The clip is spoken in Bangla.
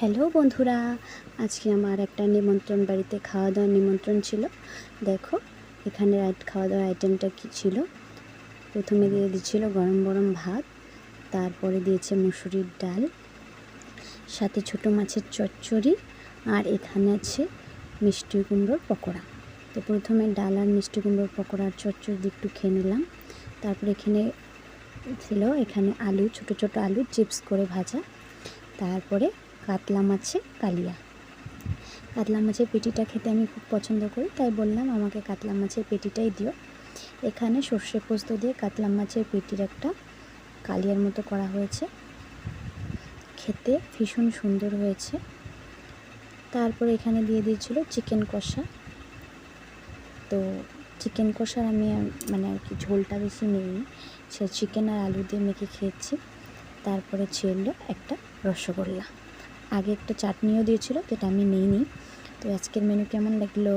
হ্যালো বন্ধুরা, আজকে আমার একটা নিমন্ত্রণ বাড়িতে খাওয়া দাওয়ার নিমন্ত্রণ ছিল। দেখো এখানে খাওয়া দাওয়ার আইটেমটা কী ছিল। প্রথমে দিয়ে দিচ্ছিল গরম গরম ভাত, তারপরে দিয়েছে মুসুরির ডাল, সাথে ছোটো মাছের চচ্চড়ি, আর এখানে আছে মিষ্টি কুমড়োর পকোড়া। তো প্রথমে ডাল আর মিষ্টি কুমড়োর পকোড়ার চচ্চড়ি একটু খেয়ে নিলাম। তারপরে এখানে আলু, ছোটো ছোটো আলু চিপস করে ভাজা, তারপরে কাতলা মাছের কালিয়া। কাতলা মাছের পেটিটা খেতে আমি খুব পছন্দ করি, তাই বললাম আমাকে কাতলা মাছের পেটিটাই দিও। এখানে সর্ষে পোস্ত দিয়ে কাতলা মাছের পেটির একটা কালিয়ার মতো করা হয়েছে, খেতে ভীষণ সুন্দর হয়েছে। তারপরে এখানে দিয়ে দিয়েছিল চিকেন কষা। তো চিকেন কষার আমি আর কি ঝোলটা বেশি নিইনি, সে চিকেন আর আলু দিয়ে মেখে খেয়েছি। তারপরে ছিল একটা রসগোল্লা, আগে একটা চাটনিও দিয়েছিল, যেটা আমি নিইনি। তো আজকের মেনু কেমন লাগলো?